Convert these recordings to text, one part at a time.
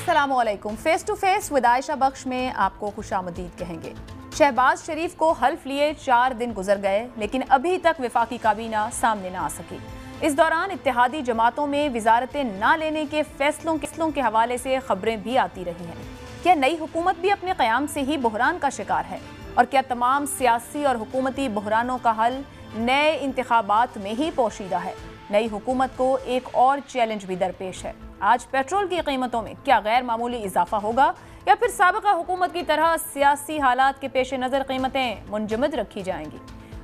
अस्सलामुअलैकुम। Face to face with Ayesha Bakhsh में आपको खुशामदीद कहेंगे। शहबाज शरीफ को हल्फ लिए 4 दिन गुजर गए, लेकिन अभी तक वफाकी काबीना सामने ना आ सकी। इस दौरान इत्तेहादी जमातों में वजारतें ना लेने के फैसलों के हवाले से खबरें भी आती रही हैं। क्या नई हुकूमत भी अपने क़याम से ही बहरान का शिकार है? और क्या तमाम सियासी और हुकूमती बहरानों का हल नए इंतखाबात में ही पोशीदा है? नई हुकूमत को एक और चैलेंज भी दरपेश है। आज पेट्रोल की कीमतों में क्या गैर मामूली इजाफा होगा या फिर साबिका हुकूमत की तरह सियासी हालात के पेश नज़र कीमतें मुंजमद रखी जाएंगी?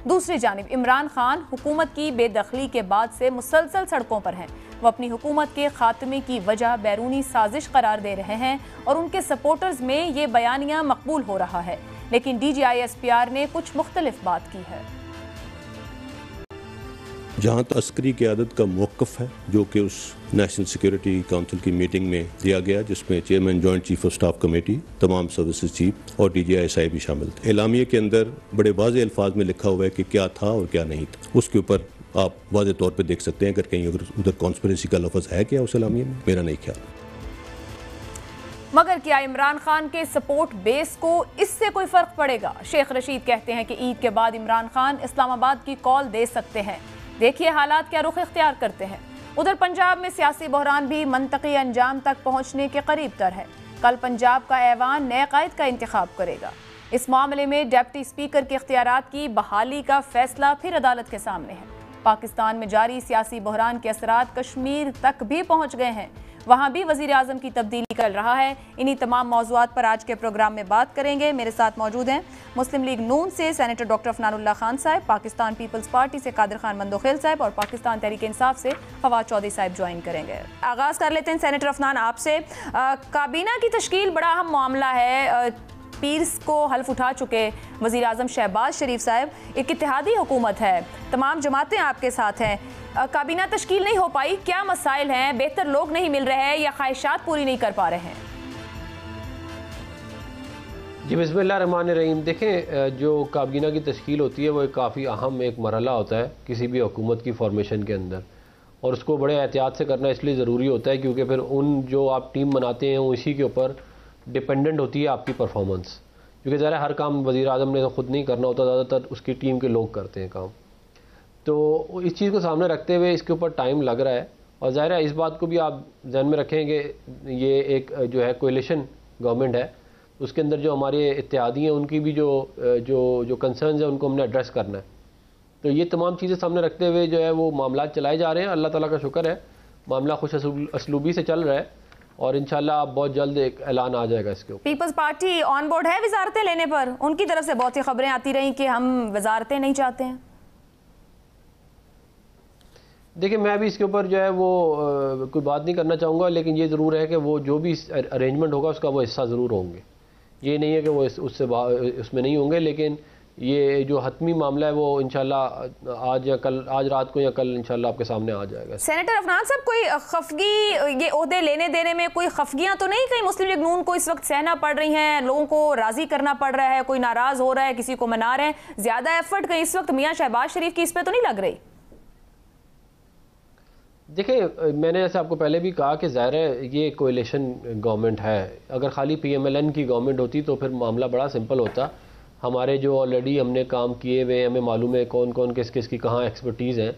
दूसरी जानिब इमरान खान हुकूमत की बेदखली के बाद से मुसलसल सड़कों पर हैं। वो अपनी हुकूमत के खात्मे की वजह बैरूनी साजिश करार दे रहे हैं और उनके सपोर्टर्स में ये बयानिया मकबूल हो रहा है। लेकिन DGI-SPR ने कुछ मुख्तलिफ बात की है। जहाँ तक अस्करी क़यादत का मौक़िफ़ है, जो कि उस नेशनल सिक्योरिटी काउंसिल की मीटिंग में दिया गया, जिसमें chairman joint chief of staff committee, तमाम सर्विसेज चीफ और DGI-SI भी शामिल थे। एलामिया के अंदर बड़े वाज़े अल्फाज में लिखा हुआ है कि क्या था और क्या नहीं था। उसके ऊपर आप वाज़े तौर पर देख सकते हैं अगर कहीं उधर कॉन्स्पिरेसी का लफ्ज़ है क्या उस एलामिया में, मेरा नहीं ख्याल। मगर क्या इमरान खान के सपोर्ट बेस को इससे कोई फ़र्क पड़ेगा? शेख रशीद कहते हैं कि ईद के बाद इमरान खान इस्लामाबाद की कॉल दे सकते हैं। देखिए हालात क्या रुख इख्तियार करते हैं। उधर पंजाब में सियासी बहरान भी मंतकी अंजाम तक पहुंचने के करीब तर है। कल पंजाब का ऐवान नए कायद का इंतखाब करेगा। इस मामले में डिप्टी स्पीकर के इख्तियारात की बहाली का फैसला फिर अदालत के सामने है। पाकिस्तान में जारी सियासी बहरान के असरात कश्मीर तक भी पहुंच गए हैं। वहां भी वजीर आजम की तब्दीली चल रहा है। इन्हीं तमाम मौज़ूआत पर आज के प्रोग्राम में बात करेंगे। मेरे साथ मौजूद हैं मुस्लिम लीग नून से सेनेटर डॉक्टर अफनानुल्लाह खान साहब, पाकिस्तान पीपल्स पार्टी से कादिर खान मंदोखेल साहब और पाकिस्तान तहरीक इंसाफ से फवाद चौधरी साहब ज्वाइन करेंगे। आगाज़ कर लेते हैं सेनेटर अफनान आपसे। काबीना की तश्कील बड़ा अहम मामला है। पीर्स को हल्फ उठा चुके वज़ीर आज़म शहबाज शरीफ साहब, एक इत्तेहादी हुकूमत है, तमाम जमातें आपके साथ हैं, काबीना तश्कील नहीं हो पाई। क्या मसाइल हैं? बेहतर लोग नहीं मिल रहे हैं या ख्वाहिशात पूरी नहीं कर पा रहे हैं? जी बिस्मिल्लाहिर्रहमानिर्रहीम। देखें, जो काबीना की तश्कील होती है वो एक काफ़ी अहम एक मरहला होता है किसी भी हुकूमत की फॉर्मेशन के अंदर, और उसको बड़े एहतियात से करना इसलिए ज़रूरी होता है क्योंकि फिर उन जो आप टीम बनाते हैं उसी के ऊपर डिपेंडेंट होती है आपकी परफॉर्मेंस। क्योंकि ज़रा हर काम वज़ीर आज़म ने तो ख़ुद नहीं करना होता, ज़्यादातर उसकी टीम के लोग करते हैं काम। तो इस चीज़ को सामने रखते हुए इसके ऊपर टाइम लग रहा है, और ज़ाहिर है इस बात को भी आप ध्यान में रखें कि ये एक जो है कोएलिशन गवर्नमेंट है, उसके अंदर जो हमारे इत्तेहादी हैं उनकी भी जो कंसर्न्स हैं उनको हमने एड्रेस करना है। तो ये तमाम चीज़ें सामने रखते हुए जो है वो मामला चलाए जा रहे हैं। अल्लाह ताला का शुक्र है, मामला खुश असलूबी से चल रहा है और इंशाल्लाह आप बहुत जल्द एक ऐलान आ जाएगा इसके ऊपर। पीपल्स पार्टी ऑन बोर्ड है वजारतें लेने पर? उनकी तरफ से बहुत सी खबरें आती रही कि हम वजारतें नहीं चाहते हैं। देखिए, मैं भी इसके ऊपर जो है वो कोई बात नहीं करना चाहूँगा, लेकिन ये ज़रूर है कि वो जो भी अरेंजमेंट होगा उसका वो हिस्सा ज़रूर होंगे। ये नहीं है कि वो उसमें नहीं होंगे, लेकिन ये जो हतमी मामला है वो इंशाल्लाह आज रात को या कल इंशाल्लाह आपके सामने आ जाएगा। सेनेटर अफनान साहब, कोई खफगी ये ओहदे लेने देने में कोई खफगियां तो नहीं कहीं मुस्लिम लीग नून को इस वक्त सहना पड़ रही हैं? लोगों को राजी करना पड़ रहा है, कोई नाराज हो रहा है, किसी को मना रहे हैं, ज्यादा एफर्ट कहीं इस वक्त मियां शहबाज शरीफ की इस पे तो नहीं लग रही? देखिए, मैंने जैसे आपको पहले भी कहा कि ज़ाहिर है ये कोएलिशन गवर्नमेंट है। अगर खाली PMLN की गवर्नमेंट होती तो फिर मामला बड़ा सिंपल होता। हमारे जो ऑलरेडी हमने काम किए हुए, हमें मालूम है कौन कौन किस किस की कहाँ एक्सपर्टीज़ हैं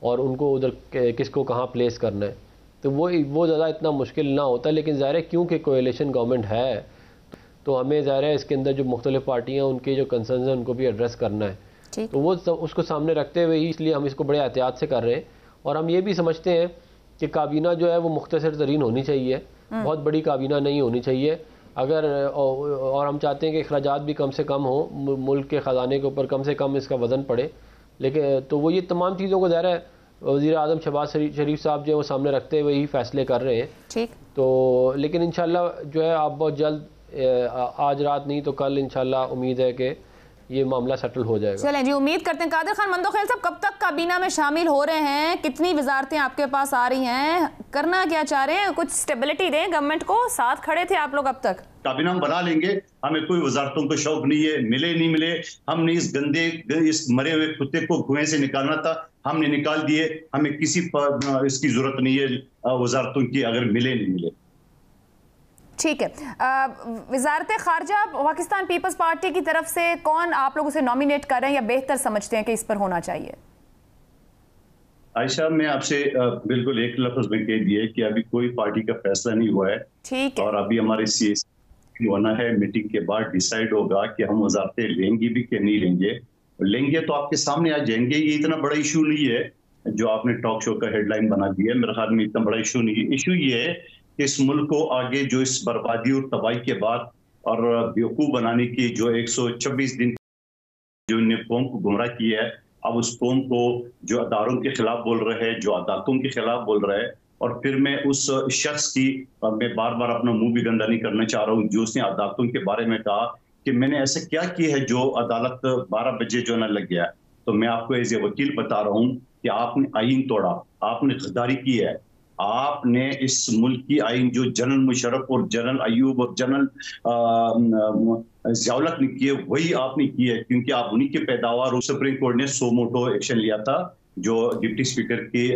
और उनको उधर किसको कहाँ प्लेस करना है, तो वो ज़्यादा इतना मुश्किल ना होता। लेकिन ज़ाहिर है क्योंकि कोएलिशन गवर्नमेंट है तो हमें ज़ाहिर है इसके अंदर जो मुख्तलिफ पार्टियाँ उनके जो कंसर्न्स हैं उनको भी एड्रेस करना है। तो वो उसको सामने रखते हुए ही इसलिए हम इसको बड़े एहतियात से कर रहे हैं। और हम ये भी समझते हैं कि काबीना जो है वो मुख्तसर तरीन होनी चाहिए, बहुत बड़ी काबीना नहीं होनी चाहिए। अगर और हम चाहते हैं कि अखराजात भी कम से कम हो, मुल्क के ख़जाने के ऊपर कम से कम इसका वज़न पड़े। लेकिन तो वो ये तमाम चीज़ों को ज़ाहिर है वज़ीर आज़म शहबाज शरीफ साहब जो है वो सामने रखते हुए ही फैसले कर रहे हैं। ठीक। तो लेकिन इंशाल्लाह जो है आप बहुत जल्द, आज रात नहीं तो कल इंशाल्लाह उम्मीद है कि ये मामला सेटल हो जाएगा। चलें जी, उम्मीद करते हैं। कादिर खान मंदोखेल साहब, कब तक काबीना में शामिल हो रहे हैं? कितनी वजारतें आपके पास आ रही हैं? करना क्या चाह रहे हैं? कुछ स्टेबिलिटी दें गवर्नमेंट को। साथ खड़े थे आप लोग अब तक। काबीना हम बना लेंगे, हमें कोई वजारतों का शौक नहीं है, मिले नहीं मिले, हमने इस मरे हुए कुत्ते को कुएं से निकालना था, हमने निकाल दिए। हमें किसी पर इसकी जरूरत नहीं है वजारतों की, अगर मिले नहीं मिले। ठीक है, वजारत खारजा पाकिस्तान पीपल्स पार्टी की तरफ से कौन आप लोग उसे नॉमिनेट कर रहे हैं या बेहतर समझते हैं कि इस पर होना चाहिए? आयशा, मैं आपसे बिल्कुल एक लफ्ज में कह दिए कि अभी कोई पार्टी का फैसला नहीं हुआ है। ठीक है। और अभी हमारे सीएसी होना है, मीटिंग के बाद डिसाइड होगा कि हम वजारतें लेंगे भी कि नहीं लेंगे। लेंगे तो आपके सामने आ जाएंगे। ये इतना बड़ा इशू नहीं है जो आपने टॉक शो का हेडलाइन बना दिया। मेरे ख्याल में इतना बड़ा इशू नहीं है। इशू ये है कि इस मुल्क को आगे जो इस बर्बादी और तबाही के बाद और बेवकूफ बनाने की जो 126 दिन जो इन्हें कौम को गुमराह किया है, अब उस कौम को जो अदारों के खिलाफ बोल रहे हैं, जो अदालतों के खिलाफ बोल रहे हैं, और फिर मैं उस शख्स की मैं बार बार अपना मुंह भी गंदा नहीं करना चाह रहा हूँ जो उसने अदालतों के बारे में कहा कि मैंने ऐसा क्या किया है जो अदालत 12 बजे जो ना लग गया। तो मैं आपको एज ए वकील बता रहा हूँ कि आपने आइन तोड़ा, आपने गद्दारी की है। आपने इस मुल्क की आइन जो जनरल मुशर्रफ और जनरल अयूब और जनरल ज़ियाउल ने की है वही आपने की है, क्योंकि आप उन्हीं के पैदावार। सुप्रीम कोर्ट ने सो मोटो एक्शन लिया था जो डिप्टी स्पीकर की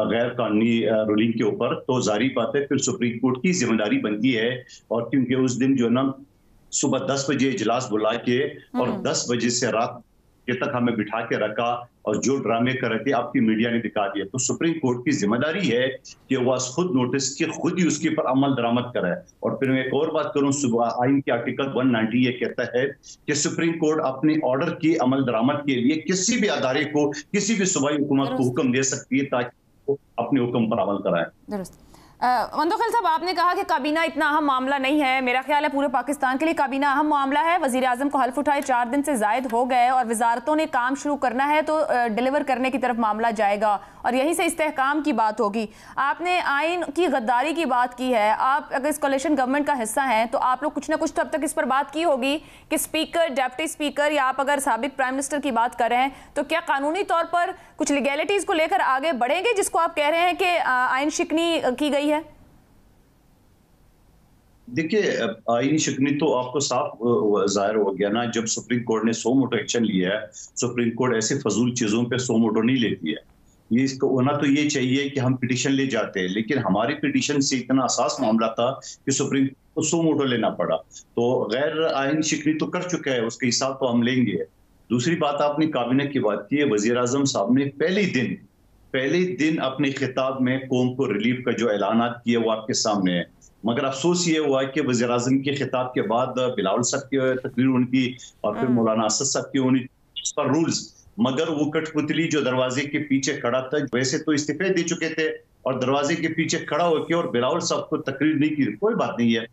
गैर कानूनी रूलिंग के ऊपर। तो जारी बात है फिर सुप्रीम कोर्ट की जिम्मेदारी बनती है। और क्योंकि उस दिन जो ना सुबह 10 बजे इजलास बुला के और 10 बजे से रात तक हमें बिठा के रखा और जो ड्रामे कर रहे थे आपकी मीडिया ने दिखा दिया। तो सुप्रीम कोर्ट की जिम्मेदारी है कि वह खुद नोटिस के खुद ही उसके ऊपर अमल दरामद करे। और फिर मैं एक और बात करूं, सुबह आइन के आर्टिकल 190 ये कहता है कि सुप्रीम कोर्ट अपने ऑर्डर की अमल दरामद के लिए किसी भी अदारे को, किसी भी सूबाई हुकूमत को हुक्म दे सकती है ताकि वो अपने हुक्म पर अमल कराए। मंदोखिल साहब, आपने कहा कि काबीना इतना अहम मामला नहीं है। मेरा ख्याल है पूरे पाकिस्तान के लिए काबीना अहम मामला है। वजीर आजम को हल्फ उठाए 4 दिन से जायद हो गए और वजारतों ने काम शुरू करना है तो डिलीवर करने की तरफ मामला जाएगा और यहीं से इस्तेहकाम की बात होगी। आपने आइन की गद्दारी की बात की है। आप अगर इस कोलिशन गवर्नमेंट का हिस्सा हैं तो आप लोग कुछ ना कुछ तब तक इस पर बात की होगी कि स्पीकर, डिप्टी स्पीकर या आप अगर साबिक प्राइम मिनिस्टर की बात कर रहे हैं तो क्या कानूनी तौर पर कुछ लीगैलिटीज को लेकर आगे बढ़ेंगे जिसको आप कह रहे हैं कि आइन शिकनी की गई है? देखिए, आईनी शिकनी तो आपको साफ जाहिर हो गया ना जब सुप्रीम कोर्ट ने सो मोटो एक्शन लिया है। सुप्रीम कोर्ट ऐसे फजूल चीजों पे सो मोटो नहीं लेती है। ये इसको होना तो ये चाहिए कि हम पिटीशन ले जाते हैं, लेकिन हमारी पिटीशन से इतना आसास मामला था कि सुप्रीम कोर्ट को सो मोटो लेना पड़ा। तो गैर आईनी शिकनी तो कर चुका है, उसके हिसाब तो हम लेंगे। दूसरी बात, आपने काबीना की बात की है। वजीर आजम साहब ने पहले दिन अपने खिताब में कौम को रिलीफ का जो ऐलान किए वो आपके सामने है। मगर अफसोस ये हुआ कि वज़ीर आज़म के खिताब के बाद बिलावल साहब की तकरीर उनकी और फिर मौलाना असद साहब की उन्हीं पर रूल्स, मगर वो कठपुतली जो दरवाजे के पीछे खड़ा था, वैसे तो इस्तीफे दे चुके थे और दरवाजे के पीछे खड़ा होकर और बिलावल साहब को तकरीर नहीं की। कोई बात नहीं है,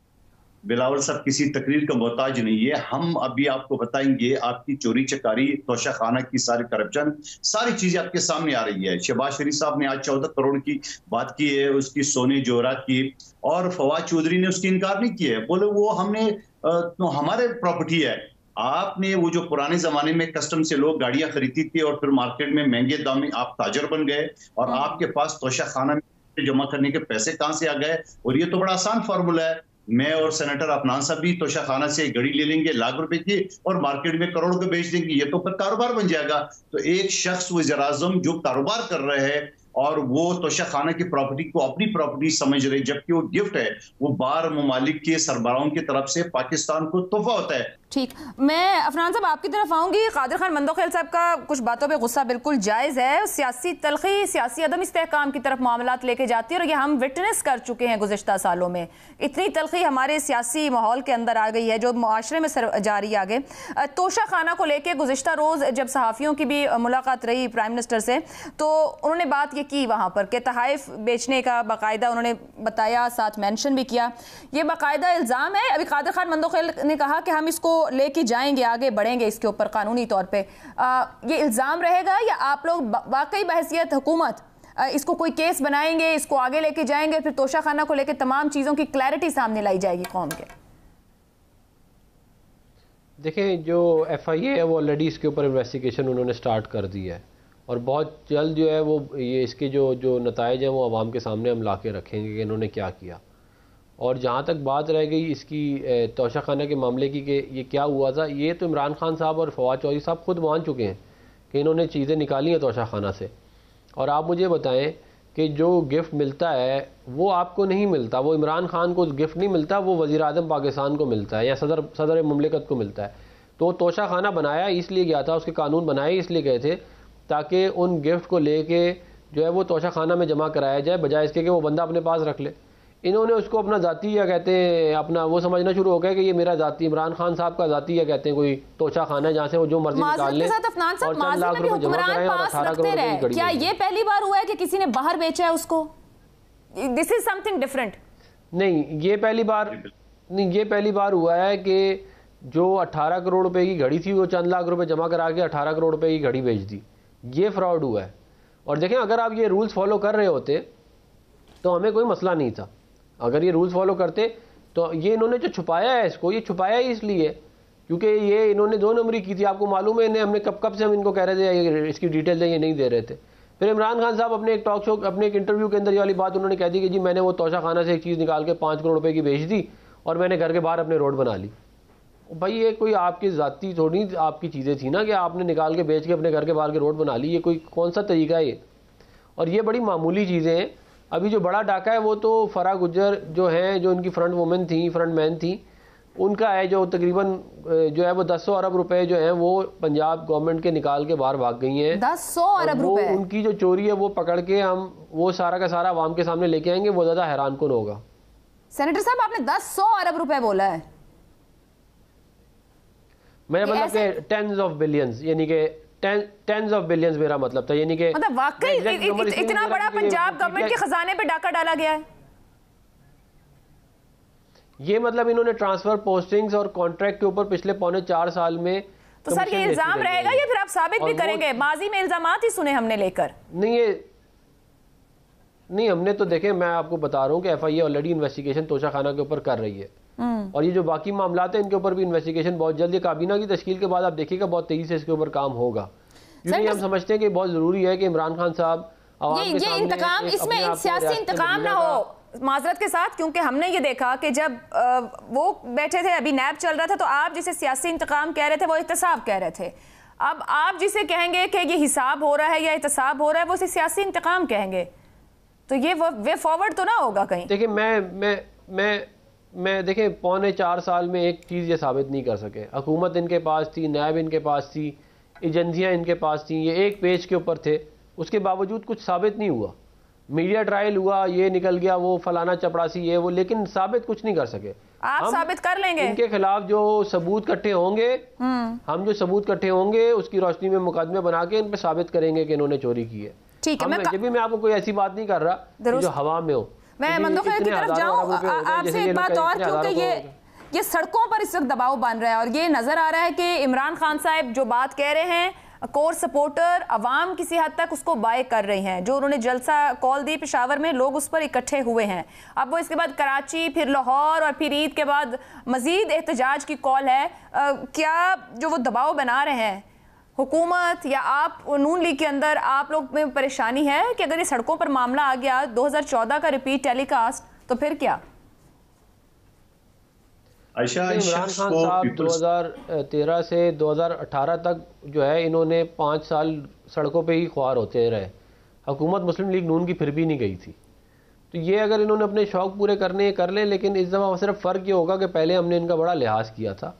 बिलावल साहब किसी तकरीर का मोहताज नहीं है। हम अभी आपको बताएंगे आपकी चोरी चकारी, तोशा खाना की सारी करप्शन, सारी चीजें आपके सामने आ रही है। शहबाज शरीफ साहब ने आज 14 करोड़ की बात की है, उसकी सोने जोहरात की, और फवाद चौधरी ने उसकी इनकार नहीं किया है। बोले वो हमने तो हमारे प्रॉपर्टी है। आपने वो जो पुराने जमाने में कस्टम से लोग गाड़ियां खरीदती थी और फिर मार्केट में महंगे दाम में आप ताजर बन गए और आपके पास तोशा खाना में जमा करने के पैसे कहां से आ गए? और ये तो बड़ा आसान फार्मूला है। मैं और सेनेटर अफनान साहब भी तोशा खाना से गड़ी ले लेंगे लाख रुपए की और मार्केट में करोड़ के बेच देंगे। ये तो फिर कारोबार बन जाएगा। तो एक शख्स वज़ीर आज़म जो कारोबार कर रहे हैं और वो तोशा खाना की प्रॉपर्टी को अपनी प्रॉपर्टी समझ रहे, जबकि वो गिफ्ट है, वो बाहर ममालिक के सरबराहों की तरफ से पाकिस्तान को तोहफा होता है। ठीक, मैं अफनान साहब आपकी तरफ आऊंगी। कादिर खान मंदोखेल साहब का कुछ बातों पे गुस्सा बिल्कुल जायज़ है। सियासी तलखी, सियासी अदम इस्तेहकाम की तरफ मामलात लेके जाती है और ये हम विटनेस कर चुके हैं गुज़िश्ता सालों में। इतनी तलखी हमारे सियासी माहौल के अंदर आ गई है जो मुआशरे में जा रही है आगे। तोशा खाना को लेके गुज़िश्ता रोज़ जब सहाफ़ियों की भी मुलाकात रही प्राइम मिनिस्टर से तो उन्होंने बात ये की वहाँ पर कि तहाइफ बेचने का बाकायदा उन्होंने बताया, साथ मेंशन भी किया। ये बाकायदा इल्ज़ाम है। अभी कादिर खान मंदोखेल ने कहा कि हम इसको लेके जाएंगे, आगे बढ़ेंगे इसके ऊपर कानूनी तौर पे। ये इल्ज़ाम रहेगा या आप लोग वाकई बहैसियत हुकूमत इसको कोई केस बनाएंगे, इसको आगे लेके जाएंगे, फिर तोशा खाना को लेकर तमाम चीज़ों की क्लैरिटी सामने लाई जाएगी कौम के? देखें, जो FIA है वो ऑलरेडी इसके ऊपर इन्वेस्टिगेशन उन्होंने स्टार्ट कर दी है और बहुत जल्द जो है वो ये इसके जो नताइज हैं वो आवाम के सामने हम ला के रखेंगे कि इन्होंने क्या किया। और जहाँ तक बात रह गई इसकी तोशा खाना के मामले की कि ये क्या हुआ था, ये तो इमरान खान साहब और फवाद चौधरी साहब खुद मान चुके हैं कि इन्होंने चीज़ें निकाली हैं तोशा खाना से। और आप मुझे बताएं कि जो गिफ्ट मिलता है वो आपको नहीं मिलता, वो इमरान खान को गिफ्ट नहीं मिलता, वो वज़ीर आज़म पाकिस्तान को मिलता है या सदर मुमलिकत को मिलता है। तो तोशा खाना बनाया इसलिए गया था, उसके कानून बनाए इसलिए गए थे ताकि उन गिफ्ट को लेके जो है वो तोशा खाना में जमा कराया जाए, बजाय इसके कि वो बंदा अपने पास रख ले। इन्होंने उसको अपना ज़ाती या कहते हैं अपना वो समझना शुरू हो गया कि ये मेरा ज़ाती इमरान खान साहब का ज़ाती या कहते हैं कोई तोशा खाना है जहाँ से वो जो मर्जी निकाल ले। और चंद लाख रुपए जमा कराएं और 18 करोड़ रुपए की घड़ी। क्या ये पहली बार हुआ है कि किसी ने बाहर बेचा है उसको? This is something different. नहीं, ये पहली बार हुआ है कि जो 18 करोड़ रुपए की घड़ी थी वो चंद लाख रुपए जमा करा के 18 करोड़ रुपए की घड़ी बेच दी। ये फ्रॉड हुआ है। और देखें, अगर आप ये रूल्स फॉलो कर रहे होते तो हमें कोई मसला नहीं था। अगर ये रूल्स फॉलो करते तो ये इन्होंने जो छुपाया है इसको, ये छुपाया ही इसलिए क्योंकि ये इन्होंने 2 नंबरी की थी। आपको मालूम है, इन्हें हमने कब से हम इनको कह रहे थे इसकी डिटेल दें, ये नहीं दे रहे थे। फिर इमरान खान साहब अपने एक टॉक शो, अपने एक इंटरव्यू के अंदर ये वाली बात उन्होंने कह दी कि जी मैंने वो तोशा खाना से एक चीज़ निकाल के 5 करोड़ रुपए की बेच दी और मैंने घर के बाहर अपने रोड बना ली। भाई ये कोई आपकी ज़ाती थोड़ी आपकी चीज़ें थी ना कि आपने निकाल के बेच के अपने घर के बाहर के रोड बना ली। ये कोई कौन सा तरीका है ये? और ये बड़ी मामूली चीज़ें हैं। अभी जो बड़ा डाका है वो तो फरा गुज्जर जो हैं, जो इनकी फ्रंट वुमेन थी, फ्रंट मैन थी, उनका है, जो तकरीबन जो है वो 10 अरब रुपए जो हैं वो पंजाब गवर्नमेंट के निकाल के बाहर भाग गई हैं। 10 अरब रुपए उनकी जो चोरी है वो पकड़ के हम वो सारा का सारा आवाम के सामने लेके आएंगे, वो ज़्यादा हैरान कुन होगा। सेनेटर साहब, आपने 10 अरब रुपए बोला है। मेरा मतलब कि टेंस ऑफ बिलियंस, यानी कि टेंस ऑफ बिलियंस मेरा मतलब था, यानी कि मतलब वाकई इतना बड़ा पंजाब गवर्नमेंट के खजाने पे डाका डाला गया है। ये मतलब इन्होंने ट्रांसफर, पोस्टिंग्स और कॉन्ट्रैक्ट के ऊपर पिछले 4.25 साल में तो सर ये इल्जाम रहेगा या फिर आप साबित भी करेंगे? माजी में इल्जामात ही सुने हमने लेकर। नहीं, हमने तो देखे, मैं आपको बता रहा हूँ कि FIA ऑलरेडी इन्वेस्टिगेशन तोशा खाना के ऊपर कर रही है और ये जो बाकी मामलात हैं इनके ऊपर भी इन्वेस्टिगेशन बहुत जल्दी, काबीना की तश्कील के बाद आप देखिएगा बहुत तेजी से इसके ऊपर काम होगा, क्योंकि हम समझते हैं कि बहुत जरूरी है कि इमरान खान साहब ये इंतकाम, इसमें सियासी इंतकाम ना हो, माजरत के साथ, क्योंकि हमने ये देखा कि जब वो बैठे थे, अभी नैब चल रहा था, तो आप जिसे सियासी इंतकाम कह रहे थे वो एहतसाब कह रहे थे। अब आप जिसे कहेंगे कि ये हिसाब हो रहा है या एहतसाब हो रहा है, वो उसे सियासी इंतकाम कहेंगे, तो ये वे फॉरवर्ड तो ना होगा कहीं? देखिए, मैं देखिए 4.25 साल में एक चीज़ ये साबित नहीं कर सके। हुकूमत इनके पास थी, नैब इनके पास थी, एजेंसियाँ इनके पास थी, ये एक पेज के ऊपर थे, उसके बावजूद कुछ साबित नहीं हुआ। मीडिया ट्रायल हुआ, ये निकल गया, वो फलाना चपड़ासी, ये वो, लेकिन साबित कुछ नहीं कर सके। आप साबित कर लेंगे इनके खिलाफ जो सबूत इकट्ठे होंगे, हम जो सबूत इकट्ठे होंगे उसकी रोशनी में मुकदमे बना के इन पे साबित करेंगे कि इन्होंने चोरी की है। ठीक है, जब भी मैं आपको कोई ऐसी बात नहीं कर रहा जो हवा में हो। मैं मंदोखिया की तरफ जाऊं, आपसे एक बात और, क्योंकि ये सड़कों पर इस वक्त दबाव बन रहा है और ये नजर आ रहा है कि इमरान खान साहब जो बात कह रहे हैं, कोर सपोर्टर अवाम किसी हद तक उसको बाय कर रही हैं। जो उन्होंने जलसा कॉल दी पेशावर में, लोग उस पर इकट्ठे हुए हैं। अब वो इसके बाद कराची, फिर लाहौर और फिर ईद के बाद मजीद एहतजाज की कॉल है। क्या जो वो दबाव बना रहे हैं हुकूमत या आप नून लीग के अंदर, आप लोग में परेशानी है कि अगर ये सड़कों पर मामला आ गया 2014 का रिपीट टेलीकास्ट, तो फिर क्या? इमरान खान साहब 2013 से 2018 तक जो है इन्होंने 5 साल सड़कों पे ही ख्वार होते रहे। हुकूमत मुस्लिम लीग नून की फिर भी नहीं गई थी। तो ये अगर इन्होंने अपने शौक़ पूरे करने कर लें, लेकिन इस दफ़ा सिर्फ फ़र्क ये होगा कि पहले हमने इनका बड़ा लिहाज किया था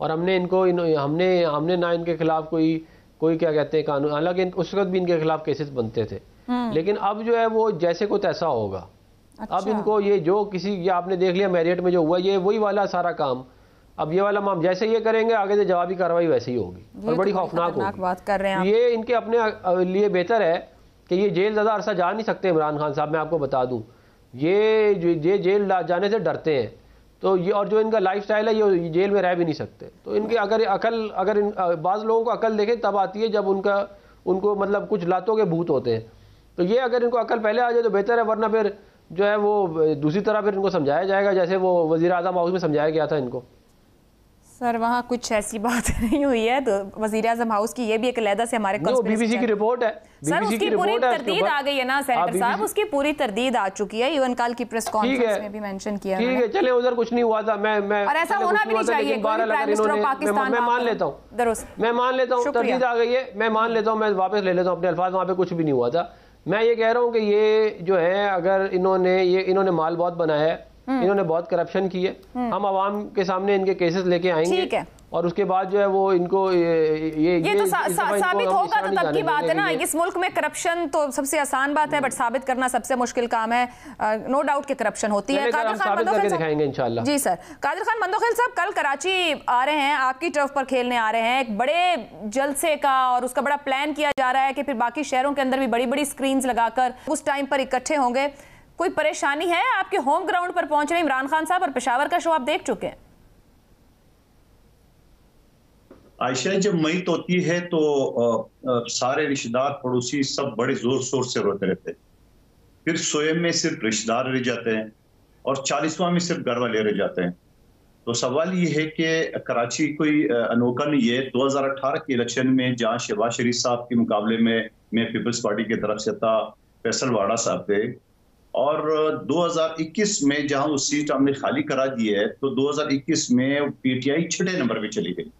और हमने इनको हमने ना इनके खिलाफ कोई क्या कहते हैं कानून, हालांकि उस वक्त भी इनके खिलाफ केसेस बनते थे, लेकिन अब जो है वो जैसे को तैसा होगा। अच्छा। अब इनको ये जो ये आपने देख लिया मैरियट में जो हुआ, ये वही वाला सारा काम, अब ये वाला माम जैसे ये करेंगे आगे से जवाबी कार्रवाई वैसे ही होगी और बड़ी खौफनाक होगी। बात कर रहे हैं ये इनके अपने लिए बेहतर है कि ये जेल ज़्यादा अरसा जा नहीं सकते। इमरान खान साहब, मैं आपको बता दूं, ये जेल जाने से डरते हैं, तो ये और जो इनका लाइफस्टाइल है ये जेल में रह भी नहीं सकते। तो इनके अगर बाज़ लोगों को अकल देखें तब आती है जब उनको मतलब कुछ लातों के भूत होते हैं। तो ये अगर इनको अकल पहले आ जाए तो बेहतर है, वरना फिर जो है वो दूसरी तरह फिर इनको समझाया जाएगा जैसे वो वज़ीर आज़म हाउस में समझाया गया था इनको। सर वहाँ कुछ ऐसी बात नहीं हुई है, तो वज़ीर आज़म हाउस की ये भी एक अलहदा से हमारे बीबीसी की रिपोर्ट है। सर उसकी पूरी तरदीद आ गई है ना सेनेटर साहब, उसकी पूरी तरदीद आ चुकी है, इवन कल की प्रेस कॉन्फ्रेंस में भी मेंशन किया। ठीक है, चले उधर कुछ नहीं हुआ था, मैं और ऐसा होना भी नहीं चाहिए। प्राइम मिनिस्टर ऑफ पाकिस्तान, मैं मान लेता हूँ तरदीद आ गई है, मैं मान लेता हूँ, मैं वापस ले लेता हूँ अपने अल्फाज, वहाँ पे कुछ भी नहीं हुआ था। मैं ये कह रहा हूँ कि ये जो है, अगर इन्होंने माल बहुत बनाया है, इन्होंने बहुत करप्शन की है, हम आवाम के सामने इनके केसेस लेके आएंगे और उसके बाद जो है वो इनको ये तो साबित होगा तो तब की बात है ना। इस मुल्क में करप्शन तो सबसे आसान बात है, बट साबित करना सबसे मुश्किल काम है। नो डाउट कि करप्शन होती है। कादिर खान मंदोखिल दिखाएंगे इंशाल्लाह। जी सर, कादिर खान मंदोखिल साहब कल कराची आ रहे हैं, आपकी टर्फ पर खेलने आ रहे हैं, एक बड़े जलसे का और उसका बड़ा प्लान किया जा रहा है कि फिर बाकी शहरों के अंदर भी बड़ी बड़ी स्क्रीन लगाकर उस टाइम पर इकट्ठे होंगे। कोई परेशानी है आपके होम ग्राउंड पर पहुंच रहे इमरान खान साहब, और पेशावर का शो आप देख चुके हैं? आयशा, जब मईत होती है तो सारे रिश्तेदार पड़ोसी सब बड़े जोर शोर से रोते रहते हैं, फिर सोए में सिर्फ रिश्तेदार रह जाते हैं और 40वां में सिर्फ घर वाले रह जाते हैं। तो सवाल ये है कि कराची कोई अनोखा नहीं है। 2018 के इलेक्शन में जहां शहबाज शरीफ साहब के मुकाबले में मैं पीपल्स पार्टी की तरफ से था, फैसल वाड़ा साहब थे, और 2021 में जहां वो सीट हमने खाली करा दी है तो 2021 में पीटीआई 6ठे नंबर पे चली गई।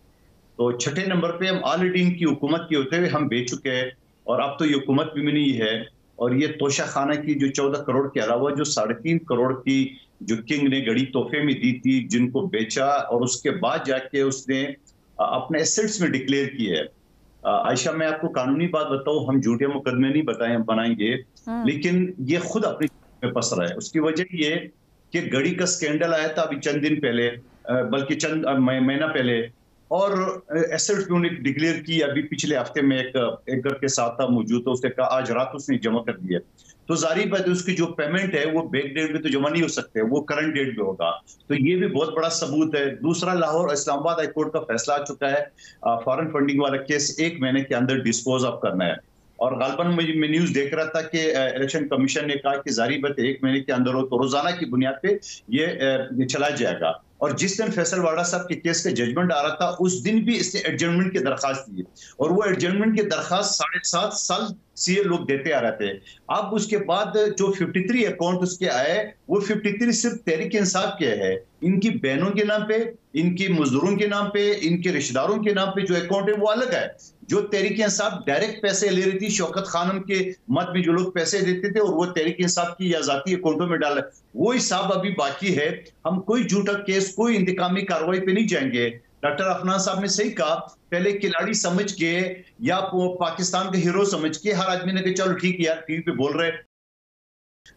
तो 6ठे नंबर पे हम ऑलरेडी इनकी हुकूमत के होते हुए हम बेच चुके हैं और अब तो ये हुकूमत भी नहीं है। और ये तोशा खाना की जो 14 करोड़ के अलावा जो 3.5 करोड़ की जो किंग ने गड़ी तोहफे में दी थी, जिनको बेचा और उसके बाद जाके उसने अपने एसेट्स में डिक्लेयर किए है। आयशा, मैं आपको कानूनी बात बताऊं, हम झूठे मुकदमे नहीं बनाएंगे, लेकिन ये खुद अपनी में फंस रहा है। उसकी वजह ये कि गड़ी का स्कैंडल आया था अभी चंद दिन पहले, बल्कि चंद महीना पहले, और एसेट्स भी उन्हें डिक्लेयर की। अभी पिछले हफ्ते में एक घर के साथ था, मौजूद था, उसने कहा आज रात उसने जमा कर दिया। तो जाहिर बात है उसकी जो पेमेंट है वो बैक डेट में तो जमा नहीं हो सकते, वो करंट डेट में होगा। तो ये भी बहुत बड़ा सबूत है। दूसरा, लाहौर इस्लामाबाद हाई कोर्ट का फैसला आ चुका है, फॉरेन फंडिंग वाला केस 1 महीने के अंदर डिस्पोज ऑफ करना है। और गालबन मैं न्यूज देख रहा था कि इलेक्शन कमीशन ने कहा कि जारी बात 1 महीने के अंदर हो तो रोजाना की बुनियाद पे ये चला जाएगा। और जिस दिन फैसल वाड़ा साहब के केस का जजमेंट आ रहा था उस दिन भी इसने एडजमेंट की दरखास्त दी, और वो एडजमेंट की दरखास्त 7.5 साल से लोग देते आ रहे थे। अब उसके बाद जो 53 अकाउंट उसके आए, वो 53 सिर्फ तहरीक इंसाफ के है। इनकी बहनों के नाम पे, इनकी मजदूरों के नाम पे, इनके रिश्तेदारों के नाम पे जो अकाउंट है वो अलग है। जो तहरीक इंसाफ डायरेक्ट पैसे ले रही थी, शौकत खानम के मत में जो लोग पैसे देते थे और वो तहरीक इंसाफ की या जाती अकाउंटों में डाला, वो हिसाब अभी बाकी है। हम कोई झूठा केस, कोई इंतकामी कार्रवाई पे नहीं जाएंगे। डॉक्टर अफनान साहब ने सही कहा, पहले खिलाड़ी समझ के या पाकिस्तान के हीरो समझ के हर आदमी ने कहा चलो ठीक है यार, टीवी पे बोल रहे।